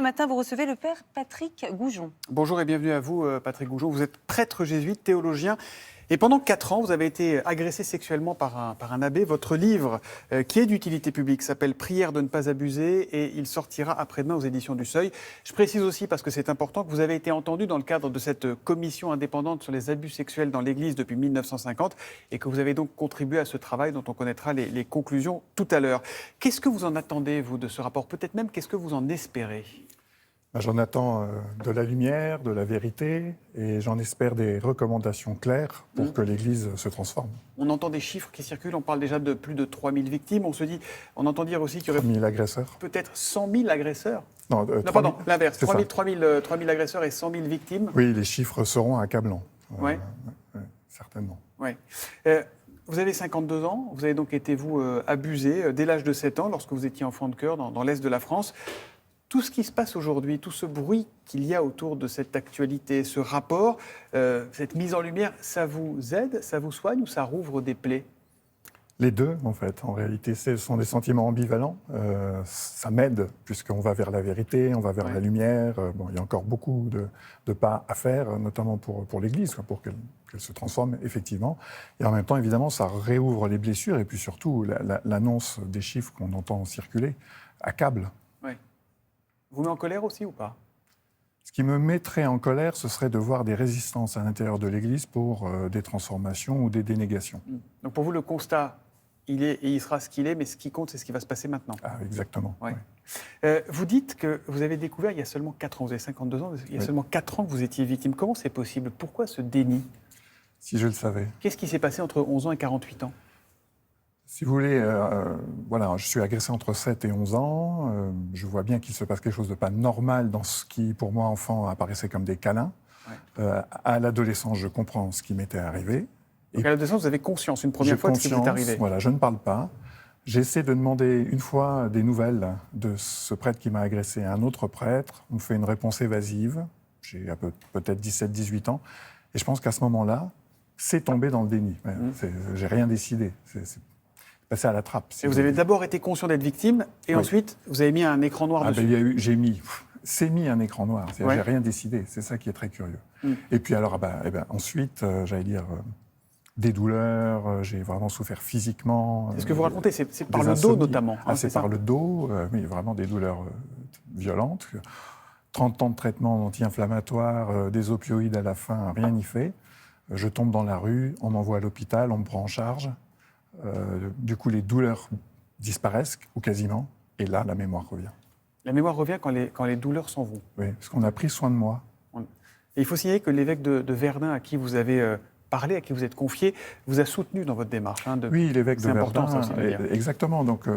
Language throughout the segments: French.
matin, vous recevez le père Patrick Goujon. Bonjour et bienvenue à vous, Patrick Goujon. Vous êtes prêtre jésuite, théologien. Et pendant 4 ans, vous avez été agressé sexuellement par un abbé. Votre livre, qui est d'utilité publique, s'appelle « Prière de ne pas abuser » et il sortira après-demain aux éditions du Seuil. Je précise aussi, parce que c'est important, que vous avez été entendu dans le cadre de cette commission indépendante sur les abus sexuels dans l'Église depuis 1950 et que vous avez donc contribué à ce travail dont on connaîtra les conclusions tout à l'heure. Qu'est-ce que vous en attendez, vous, de ce rapport? Peut-être même, qu'est-ce que vous en espérez? J'en attends de la lumière, de la vérité, et j'en espère des recommandations claires pour que l'Église se transforme. On entend des chiffres qui circulent, on parle déjà de plus de 3000 victimes. On entend dire aussi qu'il y aurait 3000 agresseurs. peut-être 100 000 agresseurs. Non, Pardon, l'inverse, 3 000 agresseurs et 100 000 victimes. Oui, les chiffres seront accablants, ouais. Certainement. Ouais. Vous avez 52 ans, vous avez donc été, vous, abusé dès l'âge de 7 ans, lorsque vous étiez enfant de cœur dans l'Est de la France. Tout ce qui se passe aujourd'hui, tout ce bruit qu'il y a autour de cette actualité, ce rapport, cette mise en lumière, ça vous aide, ça vous soigne ou ça rouvre des plaies? Les deux, en fait. En réalité, ce sont des sentiments ambivalents. Ça m'aide, puisqu'on va vers la vérité, on va vers la lumière. Il y a encore beaucoup de pas à faire, notamment pour l'Église, pour qu'elle se transforme effectivement. Et en même temps, évidemment, ça réouvre les blessures. Et puis surtout, l'annonce des chiffres qu'on entend circuler accable. Vous met en colère aussi ou pas? Ce qui me mettrait en colère, ce serait de voir des résistances à l'intérieur de l'Église pour des transformations ou des dénégations. Donc pour vous, le constat, il est et il sera ce qu'il est, mais ce qui compte, c'est ce qui va se passer maintenant. Ah, exactement. Ouais. Ouais. Vous dites que vous avez découvert il y a seulement 4 ans, vous avez 52 ans, il y a seulement 4 ans que vous étiez victime. Comment c'est possible? Pourquoi ce déni? Si je le savais. Qu'est-ce qui s'est passé entre 11 ans et 48 ans? Si vous voulez, je suis agressé entre 7 et 11 ans. Je vois bien qu'il se passe quelque chose de pas normal dans ce qui, pour moi, enfant, apparaissait comme des câlins. À l'adolescence, je comprends ce qui m'était arrivé. Donc à l'adolescence, vous avez conscience, une première fois, de ce qui vous est arrivé. Voilà, je ne parle pas. J'essaie de demander une fois des nouvelles de ce prêtre qui m'a agressé à un autre prêtre. On me fait une réponse évasive. J'ai peut-être 17-18 ans. Et je pense qu'à ce moment-là, c'est tombé dans le déni. J'ai rien décidé. C'est passé à la trappe. Et vous avez d'abord été conscient d'être victime, et ensuite, vous avez mis un écran noir dessus. C'est mis un écran noir. J'ai rien décidé. C'est ça qui est très curieux. Et puis alors, ensuite, j'allais dire, des douleurs. J'ai vraiment souffert physiquement. C'est ce que vous racontez, c'est par le dos notamment. C'est par le dos, oui, vraiment des douleurs violentes. 30 ans de traitement anti-inflammatoire, des opioïdes à la fin, rien n'y fait. Je tombe dans la rue, on m'envoie à l'hôpital, on me prend en charge. Du coup, les douleurs disparaissent, ou quasiment, et là, la mémoire revient. La mémoire revient quand les douleurs s'en vont. Oui, parce qu'on a pris soin de moi. Et il faut signaler que l'évêque de Verdun, à qui vous avez parlé, à qui vous êtes confié, vous a soutenu dans votre démarche. Oui, l'évêque de Verdun, c'est important, ça aussi de le dire. Exactement. Donc,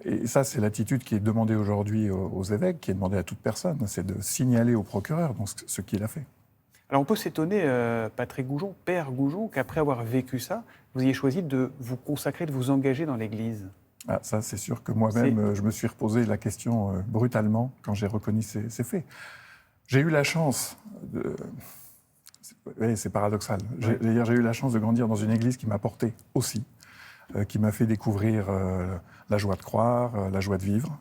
et ça, c'est l'attitude qui est demandée aujourd'hui aux évêques, qui est demandée à toute personne, c'est de signaler au procureur ce qu'il a fait. Alors on peut s'étonner, Patrick Goujon, père Goujon, qu'après avoir vécu ça, vous ayez choisi de vous consacrer, de vous engager dans l'Église. Ah, ça, c'est sûr que moi-même, je me suis reposé la question brutalement quand j'ai reconnu ces faits. J'ai eu la chance, c'est paradoxal, j'ai eu la chance de grandir dans une Église qui m'a porté aussi, qui m'a fait découvrir la joie de croire, la joie de vivre.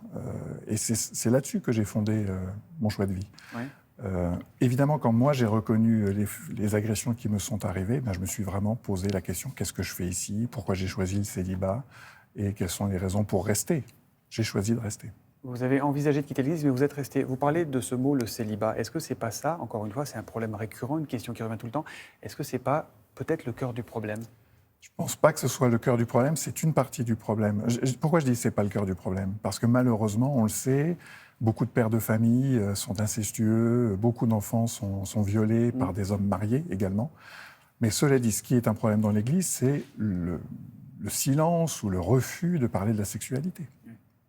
Et c'est là-dessus que j'ai fondé mon choix de vie. Ouais. Évidemment, quand moi j'ai reconnu les agressions qui me sont arrivées, je me suis vraiment posé la question, qu'est-ce que je fais ici? Pourquoi j'ai choisi le célibat? Et quelles sont les raisons pour rester? J'ai choisi de rester. Vous avez envisagé de quitter l'Église, mais vous êtes resté. Vous parlez de ce mot, le célibat. Est-ce que c'est pas ça, encore une fois, c'est un problème récurrent, une question qui revient tout le temps. Est-ce que c'est pas peut-être le cœur du problème? Je ne pense pas que ce soit le cœur du problème, c'est une partie du problème. Pourquoi je dis que ce n'est pas le cœur du problème? Parce que malheureusement, on le sait, beaucoup de pères de famille sont incestueux, beaucoup d'enfants sont violés par des hommes mariés également. Mais cela dit, ce qui est un problème dans l'Église, c'est le silence ou le refus de parler de la sexualité.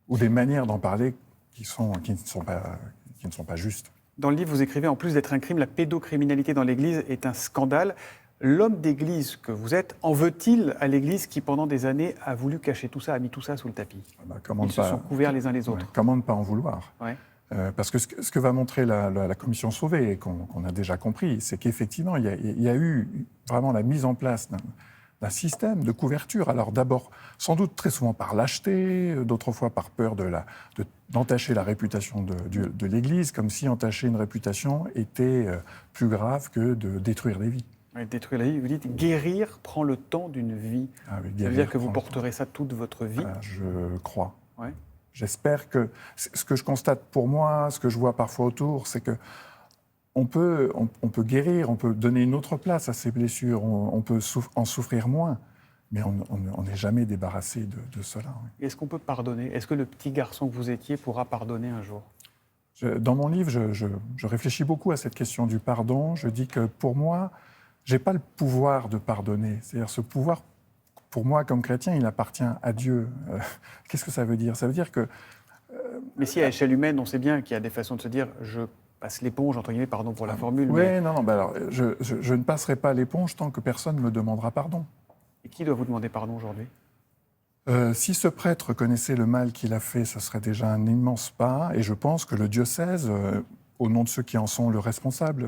Ou des manières d'en parler qui ne sont pas justes. Dans le livre, vous écrivez, en plus d'être un crime, la pédocriminalité dans l'Église est un scandale. L'homme d'Église que vous êtes, en veut-il à l'Église qui, pendant des années, a voulu cacher tout ça, a mis tout ça sous le tapis? Ils se sont couverts les uns les autres. Comment ne pas en vouloir? Parce que ce que va montrer la commission Sauvé, et qu'on a déjà compris, c'est qu'effectivement, il y a eu vraiment la mise en place système de couverture. Alors d'abord, sans doute très souvent par lâcheté, d'autres fois par peur d'entacher la réputation de l'Église, comme si entacher une réputation était plus grave que de détruire des vies. Ouais, détruire la vie, vous dites guérir prend le temps d'une vie. Ah oui, Ça veut dire que vous porterez ça toute votre vie. Je crois. Ouais. J'espère que ce que je constate pour moi, ce que je vois parfois autour, c'est que on peut guérir, on peut donner une autre place à ces blessures, on peut en souffrir moins, mais on n'est jamais débarrassé de cela. Oui. Est-ce qu'on peut pardonner? Est-ce que le petit garçon que vous étiez pourra pardonner un jour? Dans mon livre, je réfléchis beaucoup à cette question du pardon. Je dis que pour moi, je n'ai pas le pouvoir de pardonner. C'est-à-dire ce pouvoir, pour moi, comme chrétien, il appartient à Dieu. Qu'est-ce que ça veut dire? Ça veut dire que... Mais si à échelle humaine, on sait bien qu'il y a des façons de se dire « je passe l'éponge » entre guillemets, pardon pour la formule. Oui, mais... non, alors, je ne passerai pas l'éponge tant que personne ne me demandera pardon. Et qui doit vous demander pardon aujourd'hui? Si ce prêtre connaissait le mal qu'il a fait, ce serait déjà un immense pas. Et je pense que le diocèse, au nom de ceux qui en sont le responsable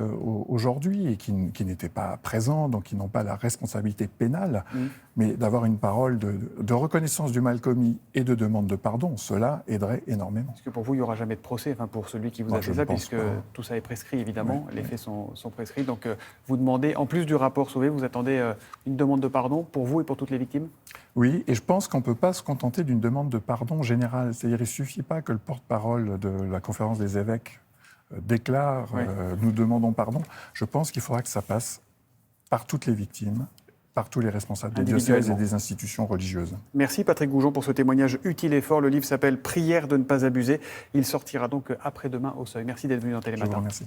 aujourd'hui et qui n'étaient pas présents, donc qui n'ont pas la responsabilité pénale, mais d'avoir une parole de reconnaissance du mal commis et de demande de pardon, cela aiderait énormément. Parce que pour vous, il n'y aura jamais de procès, enfin pour celui qui vous a fait ça, puisque tout ça est prescrit, évidemment, les faits sont prescrits. Donc vous demandez, en plus du rapport Sauvé, vous attendez une demande de pardon pour vous et pour toutes les victimes? Oui, et je pense qu'on ne peut pas se contenter d'une demande de pardon générale. C'est-à-dire qu'il ne suffit pas que le porte-parole de la conférence des évêques déclare nous demandons pardon. Je pense qu'il faudra que ça passe par toutes les victimes, par tous les responsables des diocèses et des institutions religieuses. Merci Patrick Goujon pour ce témoignage utile et fort. Le livre s'appelle « Prière de ne pas abuser ». Il sortira donc après-demain au Seuil. Merci d'être venu dans Télématin. Je vous remercie.